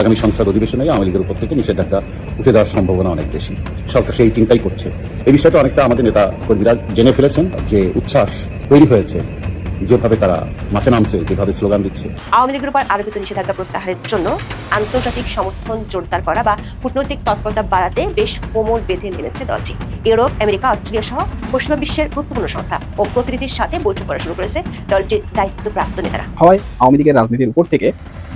আগামী সংসদ অধিবেশনে আওয়ামী লীগের উপর থেকে নিষেধাজ্ঞা উঠে যাওয়ার সম্ভাবনা অনেক বেশি। সরকার সেই চিন্তাই করছে। এই বিষয়টা অনেকটা আমাদের নেতা কর্মীরা জেনে ফেলেছেন যে উচ্ছ্বাস তৈরি হয়েছে, যেভাবে তারা মাঠে নামছে, যেভাবে স্লোগান দিচ্ছে। আওয়ামী লীগের উপর আরোপিত নিষেধাজ্ঞা প্রত্যাহারের জন্য আন্তর্জাতিক সমর্থন জোরদার করা বা কূটনৈতিক তৎপরতা বাড়াতে বেশ কোমর বেঁধে নেমেছে দলটি। ইউরোপ, আমেরিকা, অস্ট্রেলিয়া সহ পশ্চিমা বিশ্বের গুরুত্বপূর্ণ সংস্থা ও প্রতিনিধির সাথে বৈঠক করা শুরু করেছে দলটির দায়িত্বপ্রাপ্ত নেতারা। হয় আওয়ামী লীগের রাজনীতির উপর থেকে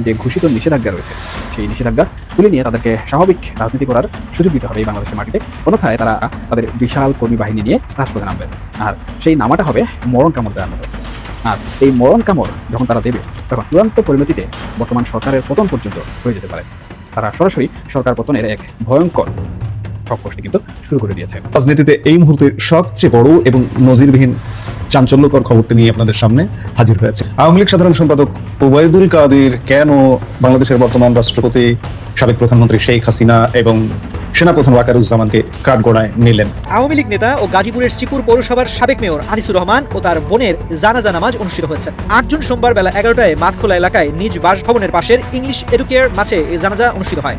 যে ঘোষিত নিষেধাজ্ঞা রয়েছে সেই নিষেধাজ্ঞা তুলে নিয়ে তাদেরকে স্বাভাবিক রাজনীতি করার সুযোগ দিতে হবে এই বাংলাদেশের মাটিতে। অন্যথায় তারা তাদের বিশাল কর্মী বাহিনী নিয়ে রাজপথে নামবে, আর সেই নামাটা হবে মরণ কামড় দেওয়ার মতো। আর এই মরণ কামড় যখন তারা দেবে তখন চূড়ান্ত পরিণতিতে বর্তমান সরকারের পতন পর্যন্ত হয়ে যেতে পারে। তারা সরাসরি সরকার পতনের এক ভয়ঙ্কর চক্রটি কিন্তু শুরু করে দিয়েছে। রাজনীতিতে এই মুহূর্তে সবচেয়ে বড় এবং নজিরবিহীন চাঞ্চল্যকর খবরটি নিয়ে আপনাদের সামনে হাজির হয়েছে। আওয়ামী লীগ সাধারণ সম্পাদক ওবায়দুল কাদের কেন বাংলাদেশের বর্তমান রাষ্ট্রপতি সাবেক প্রধানমন্ত্রী শেখ হাসিনা এবং সেনাপ্রধান ওয়াকারুজ্জামানকে কাঠগড়ায় নিলেন? আওয়ামী লীগ নেতা ও গাজীপুরের শ্রীপুর পৌরসভার সাবেক মেয়র আনিসুর রহমান ও তার বোনের জানাজা নামাজ অনুষ্ঠিত হয়েছে। ৮ জুন সোমবার বেলা ১১টায় মাতখোলা এলাকায় নিজ বাসভবনের পাশের ইংলিশ এডুকেয়ার মাঠে এই জানাজা অনুষ্ঠিত হয়।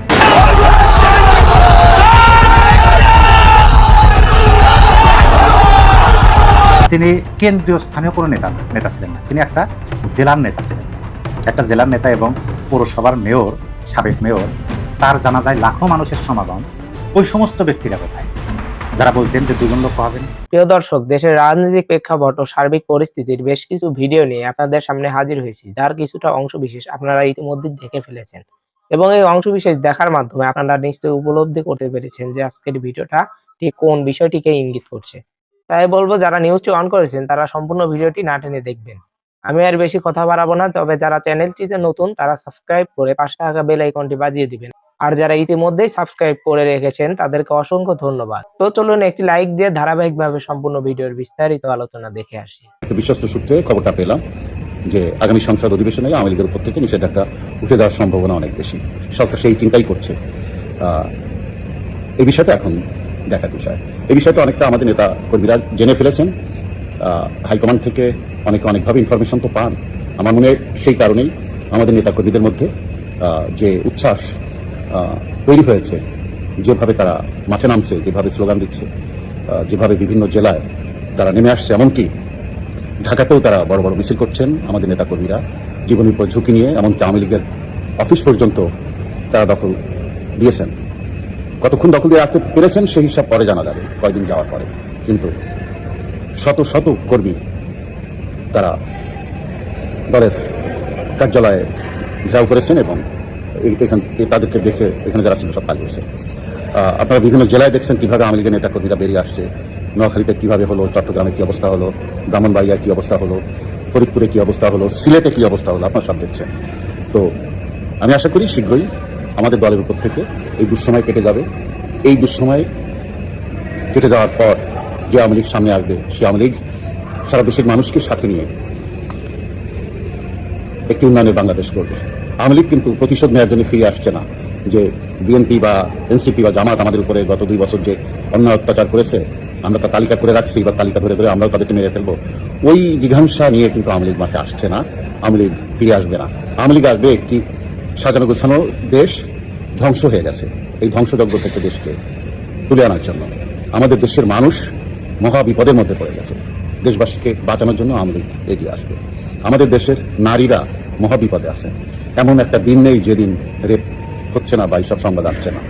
তিনি কেন্দ্রীয় স্থানীয় কোনো নেতা ছিলেন না, তিনি একটা জেলার নেতা ছিলেন। একটা জেলার নেতা এবং পৌরসভার মেয়র, সাবেক মেয়র, তার জানাজায় লাখো মানুষের সমাগম। ওই সমস্ত ব্যক্তিরা কোথায় যারা বলতেন যে দুজন লোক হবেন? প্রিয় দর্শক, দেশের রাজনৈতিক প্রেক্ষাপট ও সার্বিক পরিস্থিতির বেশ কিছু ভিডিও নিয়ে আপনাদের সামনে হাজির হয়েছি, যার কিছুটা অংশবিশেষ আপনারা ইতিমধ্যে দেখে ফেলেছেন এবং এই অংশবিশেষ দেখার মাধ্যমে আপনারা নিশ্চয়ই উপলব্ধি করতে পেরেছেন যে আজকের ভিডিওটা ঠিক কোন বিষয়টিকে ইঙ্গিত করছে। তাই বলবো, যারা নিউজটি অন করেছেন তারা সম্পূর্ণ ভিডিওটি না টেনে দেখবেন। আমি আর বেশি কথা বাড়াবো না, তবে যারা চ্যানেলটিতে নতুন তারা সাবস্ক্রাইব করে পাশে থাকা বেল আইকনটি বাজিয়ে দিবেন, আর যারা ইতিমধ্যেই সাবস্ক্রাইব করে রেখেছেন তাদেরকে অসংখ্য ধন্যবাদ। তো চলুন একটি লাইক দিয়ে ধারাবাহিকভাবে সম্পূর্ণ ভিডিওর বিস্তারিত আলোচনা দেখে আসি। একটা বিশ্বস্ত সূত্রে খবরটা পেলাম যে আগামী সংসদ অধিবেশনে আওয়ামী লীগের উপর থেকে নিষেধাজ্ঞা উঠে যাওয়ার সম্ভাবনা অনেক বেশি। সরকার সেই চিন্তাই করছে। এই বিষয়টা এখন দেখার বিষয়। এই বিষয়টা অনেকটা আমাদের নেতা কর্মীরা জেনে ফেলেছেন। হাইকমান্ড থেকে অনেকভাবে ইনফরমেশন তো পান। আমার মনে হয় সেই কারণেই আমাদের নেতা কর্মীদের মধ্যে যে উচ্ছ্বাস তৈরি হয়েছে, যেভাবে তারা মাঠে নামছে, যেভাবে স্লোগান দিচ্ছে, যেভাবে বিভিন্ন জেলায় তারা নেমে আসছে, এমনকি ঢাকাতেও তারা বড় বড় মিছিল করছেন আমাদের নেতা কর্মীরা জীবনের উপর ঝুঁকি নিয়ে। এমনকি আওয়ামী লীগের অফিস পর্যন্ত তারা দখল দিয়েছেন। কতক্ষণ দখল দিয়ে রাখতে পেরেছেন সেই হিসাব পরে জানা যাবে, কয়েকদিন যাওয়ার পরে। কিন্তু শত শত কর্মী তারা দলের কার্যালয়ে ঘেরাও করেছেন এবং তাদেরকে দেখে এখানে যারা ছিল সব পালিয়েছে। আপনারা বিভিন্ন জেলায় দেখছেন কিভাবে আওয়ামী লীগের নেতা কর্মীরা বেরিয়ে আসছে। নোয়াখালীতে কিভাবে হলো, চট্টগ্রামে কি অবস্থা হলো, ব্রাহ্মণবাড়িয়ায় কি অবস্থা হলো, ফরিদপুরে কি অবস্থা হলো, সিলেটে কি অবস্থা হলো, আপনারা সব দেখছেন। তো আমি আশা করি শীঘ্রই আমাদের দলের উপর থেকে এই দুঃসময় কেটে যাবে। এই দুঃসময় কেটে যাওয়ার পর যে আওয়ামী লীগ সামনে আসবে, সে আওয়ামী লীগ সারা দেশের মানুষকে সাথে নিয়ে একটি উন্নয়নের বাংলাদেশ করবে। আওয়ামী লীগ কিন্তু প্রতিশোধ নেওয়ার জন্য ফিরে আসছে না। যে বিএনপি বা এনসিপি বা জামাত আমাদের উপরে গত 2 বছর যে অন্যায় অত্যাচার করেছে, আমরা তার তালিকা করে রাখছি, বা তালিকা ধরে ধরে আমরাও তাদেরকে মেরে ফেলবো, ওই জিঘাংসা নিয়ে কিন্তু আওয়ামী লীগ মাঠে আসছে না। আওয়ামী লীগ ফিরে আসবে না। আওয়ামী লীগ আসবে একটি সাজানো গোছানো দেশ ধ্বংস হয়ে গেছে, এই ধ্বংসযজ্ঞ থেকে দেশকে তুলে আনার জন্য। আমাদের দেশের মানুষ মহা বিপদের মধ্যে পড়ে গেছে, দেশবাসীকে বাঁচানোর জন্য আওয়ামী লীগ এগিয়ে আসবে। আমাদের দেশের নারীরা মহা বিপদে আছে, এমন একটা দিন নেই যেদিন রেপ হচ্ছে না বা এইসব সংবাদ আসছে না।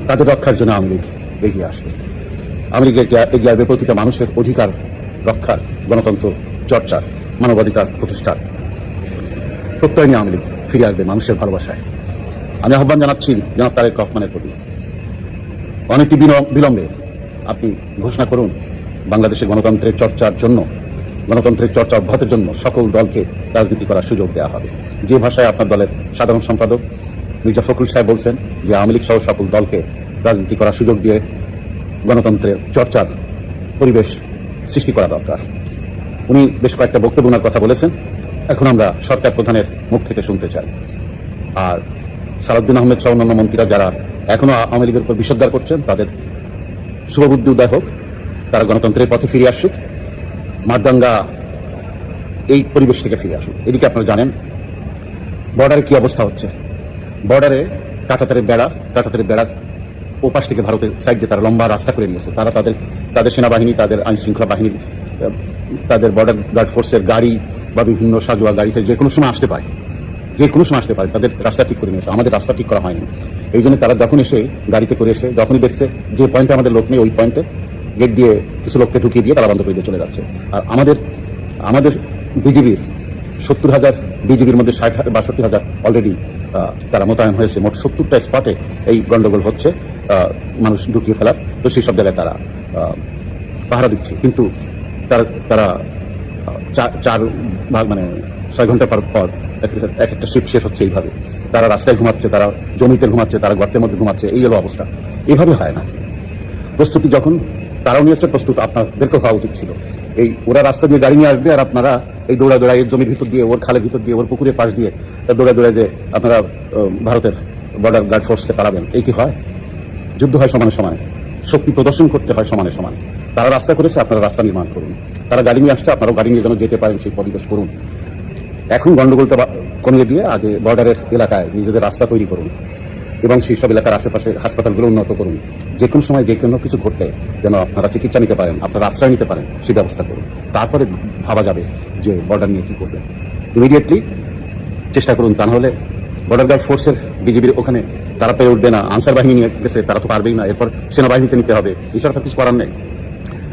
তাদের রক্ষার জন্য আওয়ামী লীগ এগিয়ে আসবে। আওয়ামী লীগ এগিয়ে আসবে প্রতিটা মানুষের অধিকার রক্ষার, গণতন্ত্র চর্চার, মানবাধিকার প্রতিষ্ঠার প্রত্যয় নিয়ে আওয়ামী লীগ ফিরে আসবে মানুষের ভালোবাসায়। আমি আহ্বান জানাচ্ছি জনাব তারেক রহমানের প্রতি, অনতি বিলম্বে আপনি ঘোষণা করুন বাংলাদেশে গণতন্ত্রের চর্চার জন্য, গণতন্ত্রের চর্চা অব্যাহতের জন্য সকল দলকে রাজনীতি করার সুযোগ দেওয়া হবে। যে ভাষায় আপনার দলের সাধারণ সম্পাদক মির্জা ফখরুল সাহেব বলছেন যে আওয়ামী লীগ সহ সকল দলকে রাজনীতি করার সুযোগ দিয়ে গণতন্ত্রের চর্চার পরিবেশ সৃষ্টি করা দরকার। উনি বেশ কয়েকটা বক্তব্য ওনার কথা বলেছেন, এখন আমরা সরকার প্রধানের মুখ থেকে শুনতে চাই। আর সালাউদ্দিন আহমেদ সহ অন্যান্য মন্ত্রীরা যারা এখনো আওয়ামী লীগের উপর বিষোদ্গার করছেন, তাদের শুভবুদ্ধি উদয় হোক, তারা গণতন্ত্রের পথে ফিরে আসুক, মারদাঙ্গা এই পরিবেশ থেকে ফিরে আসুক। এদিকে আপনারা জানেন বর্ডারে কি অবস্থা হচ্ছে। বর্ডারে কাঁটাতারের বেড়া ওপাশ থেকে ভারতের সাইড দিয়ে তারা লম্বা রাস্তা করে নিয়েছে। তারা তাদের সেনাবাহিনী, তাদের আইন শৃঙ্খলা বাহিনীর, তাদের বর্ডার গার্ড ফোর্সের গাড়ি বা বিভিন্ন সাজোয়া গাড়িতে যে কোনো সময় আসতে পারে, তাদের রাস্তা ঠিক করে নিয়েছে। আমাদের রাস্তা ঠিক করা হয়নি। এই জন্য তারা যখন এসে গাড়িতে করে এসে যখনই দেখছে যে পয়েন্টে আমাদের লোক নেই, ওই পয়েন্টে গেট দিয়ে কিছু লোককে ঢুকিয়ে দিয়ে তারা বন্ধ করে দিয়ে চলে যাচ্ছে। আর আমাদের বিজিবির 70,000 বিজিবির মধ্যে 60,000 অলরেডি তারা মোতায়েন হয়েছে। মোট 70টা স্পটে এই গন্ডগোল হচ্ছে, মানুষ ঢুকিয়ে ফেলার। তো সেই সব জায়গায় তারা পাহারা দিচ্ছে, কিন্তু তারা 4 ভাগ মানে 6 ঘন্টা পর এক একটা শিফট শেষ হচ্ছে। এইভাবে তারা রাস্তায় ঘুমাচ্ছে, তারা জমিতে ঘুমাচ্ছে, তারা গর্তের মধ্যে ঘুমাচ্ছে। এই হলো অবস্থা। এভাবে হয় না। প্রস্তুতি যখন তারাও নিয়েছে, প্রস্তুত আপনাদেরকেও হওয়া উচিত ছিল। ওরা রাস্তা দিয়ে গাড়ি নিয়ে আসবে, আর আপনারা এই দৌড়া এর জমির ভিতর দিয়ে, ওর খালের ভিতর দিয়ে, ওর পুকুরের পাশ দিয়ে দৌড়া যে আপনারা ভারতের বর্ডার গার্ড ফোর্সকে তাড়াবেন। এই কি হয়? যুদ্ধ হয় সমানে সমানে, শক্তি প্রদর্শন করতে হয় সমানে সমানে। তারা রাস্তা করেছে, আপনারা রাস্তা নির্মাণ করুন। তারা গাড়ি নিয়ে আসছে, আপনারাও গাড়ি নিয়ে যেন যেতে পারেন সেই পরিবেশ করুন। এখন গন্ডগোলটা কমিয়ে দিয়ে আগে বর্ডারের এলাকায় নিজেদের রাস্তা তৈরি করুন এবং সেই সব এলাকার আশেপাশে হাসপাতালগুলো উন্নত করুন। যে কোনো সময় যে কোনো কিছু ঘটলে যেন আপনারা চিকিৎসা নিতে পারেন, আপনারা আশ্রয় নিতে পারেন, সেই ব্যবস্থা করুন। তারপরে ভাবা যাবে যে বর্ডার নিয়ে কি করবেন। ইমিডিয়েটলি চেষ্টা করুন। তা নাহলে বর্ডার গার্ড ফোর্সের বিজিবির ওখানে তারা পেরে উঠবে না। আনসার বাহিনী নিয়ে গেছে, তারা তো পারবেই না। এরপর সেনাবাহিনীকে নিতে হবে। এছাড়া তো কিছু করার নেই,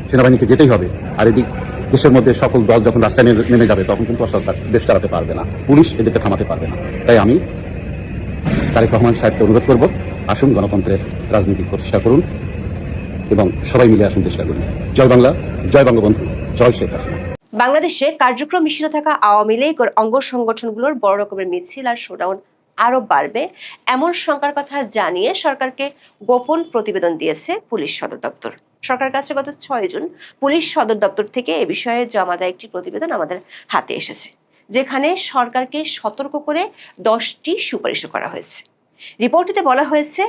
সেনাবাহিনীকে যেতেই হবে। আর এদিক দেশের মধ্যে সকল দল যখন রাস্তায় নেমে যাবে, তখন কিন্তু সরকার দেশ চালাতে পারবে না, পুলিশ এদেরকে থামাতে পারবে না। তাই আমি তারেক রহমান সাহেবকে অনুরোধ করব, আসুন গণতন্ত্রের রাজনীতি প্রতিষ্ঠা করুন এবং সবাই মিলে আসুন চেষ্টা করুন। জয় বাংলা, জয় বঙ্গবন্ধু, জয় শেখ হাসিনা। বাংলাদেশে কার্যক্রম নিষিদ্ধ থাকা আওয়ামী লীগ ও অঙ্গ সংগঠনগুলোর বড় রকমের মিছিল আর শোডাউন আরো বাড়বে এমন শঙ্কার কথা জানিয়ে সরকারকে গোপন প্রতিবেদন দিয়েছে পুলিশ সদর দপ্তর। সরকারের কাছে গত 6 জুন পুলিশ সদর দপ্তর থেকে এ বিষয়ে জমা দেওয়া একটি প্রতিবেদন আমাদের হাতে এসেছে, যেখানে সরকারকে সতর্ক করে 10টি সুপারিশ করা হয়েছে। রিপোর্টটিতে বলা হয়েছে,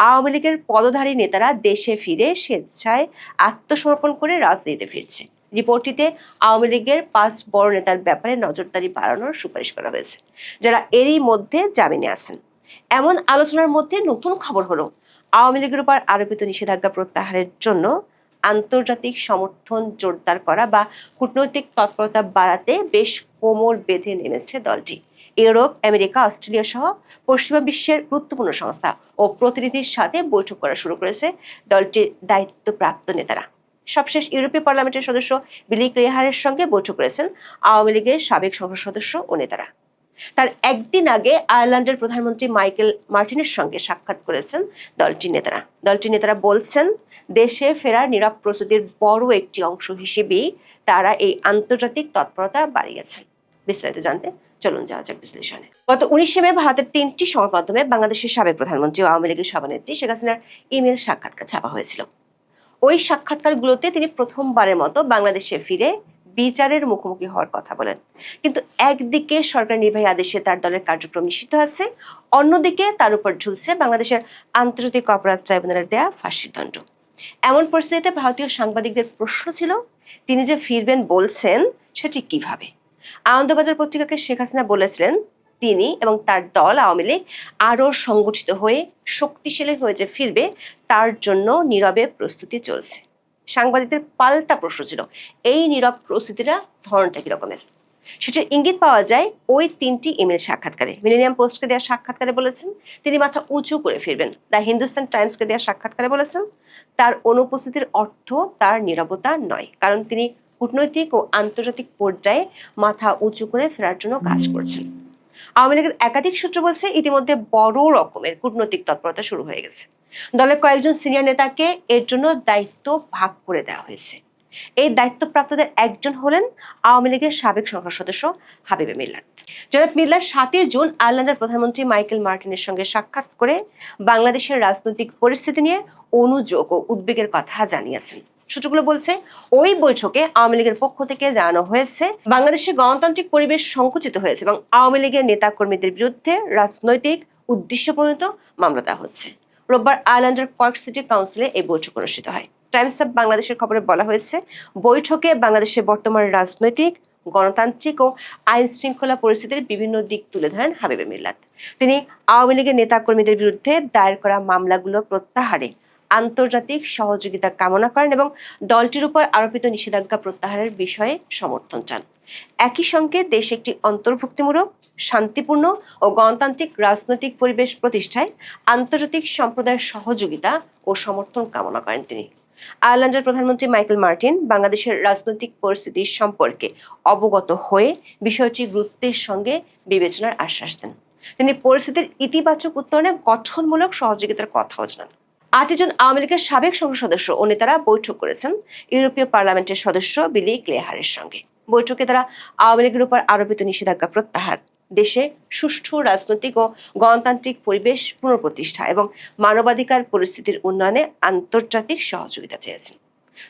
আওয়ামী লীগের পদধারী নেতারা দেশে ফিরে স্বেচ্ছায় আত্মসমর্পণ করে রাজনীতিতে ফিরছে। রিপোর্টটিতে আওয়ামী লীগের 5 বড় নেতার ব্যাপারে নজরদারি বাড়ানোর সুপারিশ করা হয়েছে, যারা এরই মধ্যে জামিনে আছেন। এমন আলোচনার মধ্যে নতুন খবর হলো, আওয়ামী লীগের উপর আরোপিত নিষেধাজ্ঞা প্রত্যাহারের জন্য আন্তর্জাতিক সমর্থন জোরদার করা বা কূটনৈতিক তৎপরতা বাড়াতে বেশ কোমর বেঁধে নেমেছে দলটি। ইউরোপ, আমেরিকা, অস্ট্রেলিয়া সহ পশ্চিমা বিশ্বের গুরুত্বপূর্ণ সংস্থা ও প্রতিনিধির সাথে বৈঠক করা শুরু করেছে দলটির দায়িত্বপ্রাপ্ত নেতারা। সবশেষ ইউরোপীয় পার্লামেন্টের সদস্য বিলি ক্লেহারের সঙ্গে বৈঠক করেছেন আওয়ামী লীগের সাবেক সংসদ সদস্য ও নেতারা। তার একদিন আগে আয়ারল্যান্ডের প্রধানমন্ত্রী মাইকেল মার্টিনের সঙ্গে সাক্ষাৎ করেছেন দলটির নেতারা বলছেন, দেশে ফেরার নীরব প্রস্তুতির বড় একটি অংশ হিসেবেই তারা এই আন্তর্জাতিক তৎপরতা বাড়িয়েছেন। বিস্তারিত জানতে চলুন যাওয়া যাক বিশ্লেষণে। গত 19 মে ভারতের 3টি সংবাদ মাধ্যমে বাংলাদেশের সাবেক প্রধানমন্ত্রী ও আওয়ামী লীগের সভানেত্রী শেখ হাসিনার ইমেল সাক্ষাৎকার ছাপা হয়েছিল। ওই সাক্ষাৎকারগুলোতে তিনি প্রথমবারের মতো বাংলাদেশে ফিরে বিচারের মুখোমুখি হওয়ার কথা বলেন। কিন্তু একদিকে সরকার নির্বাহী আদেশে তার দলের কার্যক্রম নিষিদ্ধ আছে, অন্যদিকে তার উপর ঝুলছে বাংলাদেশের আন্তর্জাতিক অপরাধ ট্রাইব্যুনালের দেয়া ফাঁসির দণ্ড। এমন পরিস্থিতিতে ভারতীয় সাংবাদিকদের প্রশ্ন ছিল, তিনি যে ফিরবেন বলছেন সেটি কিভাবে? আনন্দবাজার পত্রিকাকে শেখ হাসিনা বলেছিলেন, তিনি এবং তার দল আওয়ামী লীগ আরো সংগঠিত হয়ে শক্তিশালী হয়ে যে ফিরবে তার জন্য নীরবে প্রস্তুতি চলছে। সাংবাদিকদের পাল্টা প্রশ্ন ছিল, এই নীরব প্রস্তুতিটা ধরনটা কি রকমের? সেটার ইঙ্গিত পাওয়া যায় ওই 3টি ইমেল সাক্ষাৎকারে। মিলেনিয়াম পোস্টকে দেওয়া সাক্ষাৎকারে বলেছেন তিনি মাথা উঁচু করে ফিরবেন। দ্য হিন্দুস্তান টাইমসকে দেওয়া সাক্ষাৎকারে বলেছেন তার অনুপস্থিতির অর্থ তার নীরবতা নয়, কারণ তিনি কূটনৈতিক ও আন্তর্জাতিক পর্যায়ে মাথা উঁচু করে ফেরার জন্য কাজ করছেন। আওয়ামী লীগের একাধিক সূত্র বলছে, ইতিমধ্যে বড় রকমের কূটনৈতিক তৎপরতা শুরু হয়ে গেছে। দলের কয়েকজন সিনিয়র নেতাকে এর জন্য দায়িত্ব ভাগ করে দেওয়া হয়েছে। এই দায়িত্বপ্রাপ্তদের একজন হলেন আওয়ামী লীগের সাবেক সংসদ সদস্য হাবিবে মিল্লাত। জনাব মিল্লাত 7 জুন আয়ারল্যান্ডের প্রধানমন্ত্রী মাইকেল মার্টিনের সঙ্গে সাক্ষাৎ করে বাংলাদেশের রাজনৈতিক পরিস্থিতি নিয়ে অনুযোগ ও উদ্বেগের কথা জানিয়েছেন। সূত্রগুলো বলছে, ওই বৈঠকে আওয়ামী লীগের পক্ষ থেকে জানানো হয়েছে বাংলাদেশের গণতান্ত্রিক পরিবেশ সংকুচিত হয়েছে এবং আওয়ামী লীগের নেতা কর্মীদের বিরুদ্ধে রাজনৈতিক উদ্দেশ্যপ্রণীত মামলা দেওয়া হচ্ছে। রোববার আয়ারল্যান্ডের কর্ক সিটি কাউন্সিলে এই বৈঠক অনুষ্ঠিত হয়। টাইমস অফ বাংলাদেশের খবরে বলা হয়েছে, বৈঠকে বাংলাদেশের বর্তমান রাজনৈতিক গণতান্ত্রিক ও আইন শৃঙ্খলা পরিস্থিতির বিভিন্ন দিক তুলে ধরেন হাবিবে মিল্লাত। তিনি আওয়ামী লীগের নেতাকর্মীদের বিরুদ্ধে দায়ের করা মামলাগুলো প্রত্যাহারে আন্তর্জাতিক সহযোগিতা কামনা করেন এবং দলটির উপর আরোপিত নিষেধাজ্ঞা প্রত্যাহারের বিষয়ে সমর্থন চান। একই সঙ্গে দেশে একটি অন্তর্ভুক্তিমূলক, শান্তিপূর্ণ ও গণতান্ত্রিক রাজনৈতিক পরিবেশ প্রতিষ্ঠায় আন্তর্জাতিক সম্প্রদায়ের সহযোগিতা ও সমর্থন কামনা করেন তিনি। আয়ারল্যান্ডের প্রধানমন্ত্রী মাইকেল মার্টিন বাংলাদেশের রাজনৈতিক পরিস্থিতি সম্পর্কে অবগত হয়ে বিষয়টি গুরুত্বের সঙ্গে বিবেচনার আশ্বাস দেন। তিনি পরিস্থিতির ইতিবাচক উত্তরণে গঠনমূলক সহযোগিতার কথাও জানান। 8 জন আওয়ামী লীগের সাবেক সংসদ সদস্য ও নেতারা বৈঠক করেছেন ইউরোপীয় পার্লামেন্টের সদস্য বিলি ক্লেহারের সঙ্গে। বৈঠকে তারা আওয়ামী লীগের উপর আরোপিত নিষেধাজ্ঞা প্রত্যাহার, দেশে সুষ্ঠু রাজনৈতিক ও গণতান্ত্রিক পরিবেশ পুনঃপ্রতিষ্ঠা এবং মানবাধিকার পরিস্থিতির উন্নয়নে আন্তর্জাতিক সহযোগিতা চেয়েছেন।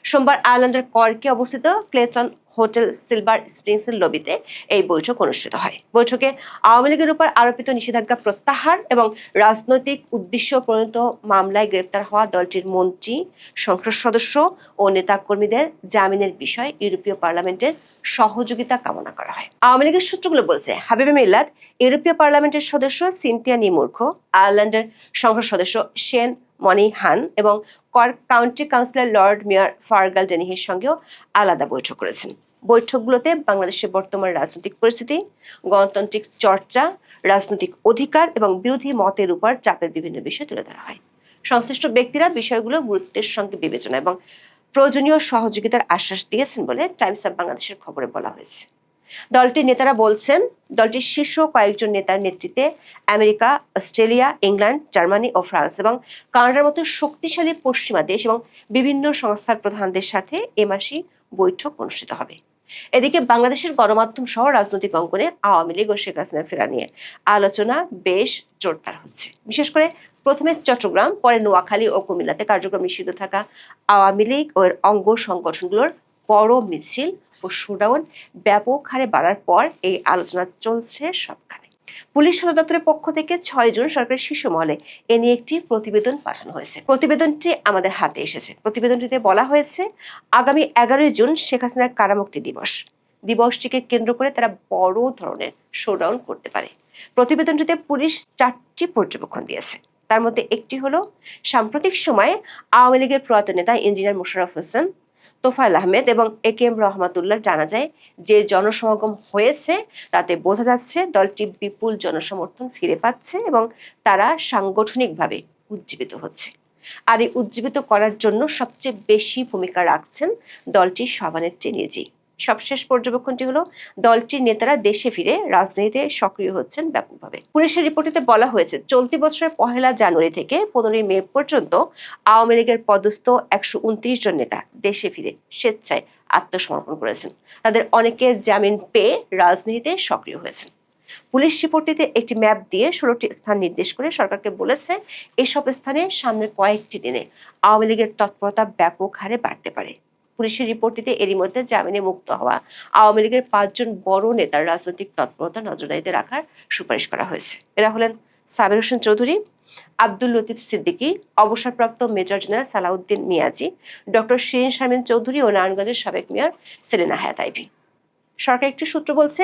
সোমবার আয়ারল্যান্ডের কর্কে অবস্থিত ক্লেটন হোটেল সিলভার স্প্রিংসের লবিতে এই বৈঠক অনুষ্ঠিত হয়। বৈঠকে আওয়ামী লীগের উপর আরোপিত নিষেধাজ্ঞা প্রত্যাহার এবং রাজনৈতিক উদ্দেশ্য প্রণীত মামলায় গ্রেপ্তার হওয়া দলটির মন্ত্রী, সংসদ সদস্য ও নেতাকর্মীদের জামিনের বিষয়ে ইউরোপীয় পার্লামেন্টের সহযোগিতা কামনা করা হয়। আওয়ামী লীগের সূত্রগুলো বলছে, হাবিবে মিল্লাত ইউরোপীয় পার্লামেন্টের সদস্য সিনথিয়া নিমুর্খ, আয়ারল্যান্ডের সংসদ সদস্য শেন মনিহান এবং Cork County councillor Lord Mayor Fergal Dennehy সঙ্গেও আলাদা বৈঠক করেছেন। বৈঠকগুলোতে বাংলাদেশের বর্তমান রাজনৈতিক পরিস্থিতি, গণতান্ত্রিক চর্চা, রাজনৈতিক অধিকার এবং বিরোধী মতের উপর চাপের বিভিন্ন বিষয় তুলে ধরা হয়। সংশ্লিষ্ট ব্যক্তিরা বিষয়গুলো গুরুত্বের সঙ্গে বিবেচনা এবং প্রয়োজনীয় সহযোগিতার আশ্বাস দিয়েছেন বলে টাইমস অব বাংলাদেশের খবরে বলা হয়েছে। দলটির নেতারা বলছেন, দলটির শীর্ষ কয়েকজন নেতার নেতৃত্বে আমেরিকা, অস্ট্রেলিয়া, ইংল্যান্ড, জার্মানি ও ফ্রান্স এবং কানাডার মতো শক্তিশালী পশ্চিমা দেশ এবং বিভিন্ন সংস্থার প্রধানদের সাথে এ মাসেই বৈঠক অনুষ্ঠিত হবে। এদিকে বাংলাদেশের গণমাধ্যম সহ রাজনৈতিক অঙ্গনে আওয়ামী লীগ ও শেখ হাসিনার ফেরা নিয়ে আলোচনা বেশ জোরদার হচ্ছে। বিশেষ করে প্রথমে চট্টগ্রাম, পরে নোয়াখালী ও কুমিল্লাতে কার্যক্রম নিষিদ্ধ থাকা আওয়ামী লীগ ও এর অঙ্গ সংগঠনগুলোর বড় মিছিল ও শোডাউন ব্যাপক হারে বাড়ার পর এই আলোচনা চলছে সবখানে। পুলিশ সদর দপ্তরের পক্ষ থেকে 6 জুন সরকারের শীর্ষ মহলে এ নিয়ে একটি প্রতিবেদন পাঠানো হয়েছে। প্রতিবেদনটি আমাদের হাতে এসেছে। প্রতিবেদনটিতে বলা হয়েছে, আগামী 11 জুন শেখ হাসিনার কারামুক্তি দিবস। দিবসটিকে কেন্দ্র করে তারা বড় ধরনের শোডাউন করতে পারে। প্রতিবেদনটিতে পুলিশ 4টি পর্যবেক্ষণ দিয়েছে। তার মধ্যে একটি হলো, সাম্প্রতিক সময়ে আওয়ামী লীগের প্রয়াত নেতা ইঞ্জিনিয়ার মোশাররফ হোসেন, তোফায়েল আহমেদ এবং একেএম রহমাতুল্লাহ জানাজায় যে জনসমাগম হয়েছে তাতে বোঝা যাচ্ছে দলটি বিপুল জনসমর্থন ফিরে পাচ্ছে এবং তারা সাংগঠনিকভাবে উজ্জীবিত হচ্ছে। আর এই উজ্জীবিত করার জন্য সবচেয়ে বেশি ভূমিকা রাখছেন দলটির সভানেত্রী নিজেই। সবশেষ পর্যবেক্ষণটি হলো, দলটির নেতারা দেশে ফিরে রাজনীতিতে সক্রিয় হচ্ছেন ব্যাপকভাবে। পুলিশের রিপোর্টে বলা হয়েছে, চলতি বছরের 1 জানুয়ারি থেকে 15 মে পর্যন্ত আওয়ামী লীগের পদস্থ 129 জন নেতা দেশে ফিরে স্বেচ্ছায় আত্মসমর্পণ করেছেন। তাদের অনেকের জামিন পেয়ে রাজনীতিতে সক্রিয় হয়েছেন। পুলিশ রিপোর্টটিতে একটি ম্যাপ দিয়ে 16টি স্থান নির্দেশ করে সরকারকে বলেছে, এসব স্থানে সামনের কয়েকটি দিনে আওয়ামী লীগের তৎপরতা ব্যাপক হারে বাড়তে পারে। পুলিশের রিপোর্টটিতে এরই মধ্যে জামিনে মুক্ত হওয়া আওয়ামী লীগের 5 জন বড় নেতার রাজনৈতিক তৎপরতা নজরদারিতে রাখার সুপারিশ করা হয়েছে। এরা হলেন সাবির হোসেন চৌধুরী, আব্দুল লতিফ সিদ্দিকী, অবসরপ্রাপ্ত major general Salahuddin Miazi, doctor Shirin Sharmin Chowdhury ও নারায়ণগঞ্জের সাবেক মেয়র সেলিনা হায়াত আইভী। সরকার একটি সূত্র বলছে,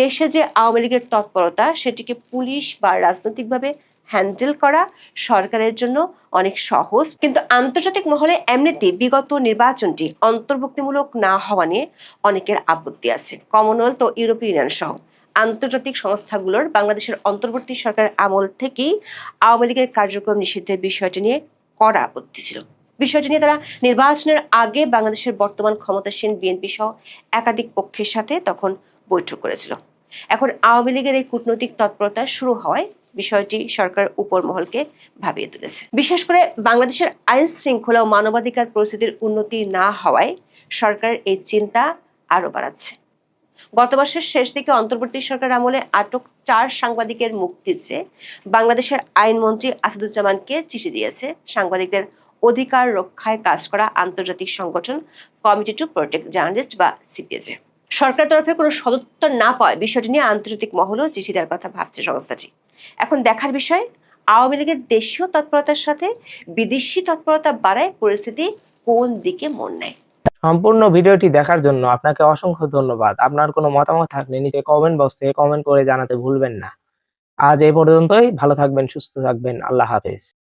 দেশে যে আওয়ামী লীগের তৎপরতা সেটিকে পুলিশ বা রাজনৈতিকভাবে হ্যান্ডেল করা সরকারের জন্য অনেক সহজ, কিন্তু আন্তর্জাতিক মহলে এমনিতেই বিগত নির্বাচনটি অন্তর্ভুক্তিমূলক না হওয়া নিয়ে অনেকের আপত্তি আছে। কমনওয়েলথ ও ইউরোপীয় ইউনিয়ন সহ আন্তর্জাতিক সংস্থাগুলোর বাংলাদেশের অন্তর্বর্তী সরকারের আমল থেকেই আওয়ামী লীগের কার্যক্রম নিষিদ্ধের বিষয়টি নিয়ে কড়া আপত্তি ছিল। বিষয়টি নিয়ে তারা নির্বাচনের আগে বাংলাদেশের বর্তমান ক্ষমতাসীন বিএনপি সহ একাধিক পক্ষের সাথে তখন বৈঠক করেছিল। এখন আওয়ামী লীগের এই কূটনৈতিক তৎপরতা শুরু হওয়ায় বিষয়টি সরকার উপর মহলকে ভাবিয়ে তুলেছে। বিশেষ করে বাংলাদেশের আইন শৃঙ্খলা ও মানবাধিকার পরিস্থিতির উন্নতি না হওয়ায় সরকার এই চিন্তা আরো বাড়াচ্ছে। গত মাসের শেষ দিকে অন্তর্বর্তী সরকার আমলে আটক 4 সাংবাদিকের মুক্তির চেয়ে বাংলাদেশের আইনমন্ত্রী আসাদুজ্জামানকে চিঠি দিয়েছে সাংবাদিকদের অধিকার রক্ষায় কাজ করা আন্তর্জাতিক সংগঠন কমিটি টু প্রোটেক্ট জার্নালিস্ট বা সিপিজে। সরকার তরফে কোনো সদুত্তর না পাওয়ায় বিষয়টি নিয়ে আন্তর্জাতিক মহলেও চিঠি দেওয়ার কথা ভাবছে সংস্থাটি। এখন দেখার বিষয়, আওয়ামী লীগের দেশীয় তৎপরতার সাথে বিদেশি তৎপরতা বাড়ায় পরিস্থিতি কোন দিকে মোড় নেয়। সম্পূর্ণ ভিডিওটি দেখার জন্য আপনাকে অসংখ্য ধন্যবাদ। আপনার কোনো মতামত থাকলে নিচে কমেন্ট বক্সে কমেন্ট করে জানাতে ভুলবেন না। আজ এই পর্যন্তই। ভালো থাকবেন, সুস্থ থাকবেন। আল্লাহ হাফেজ।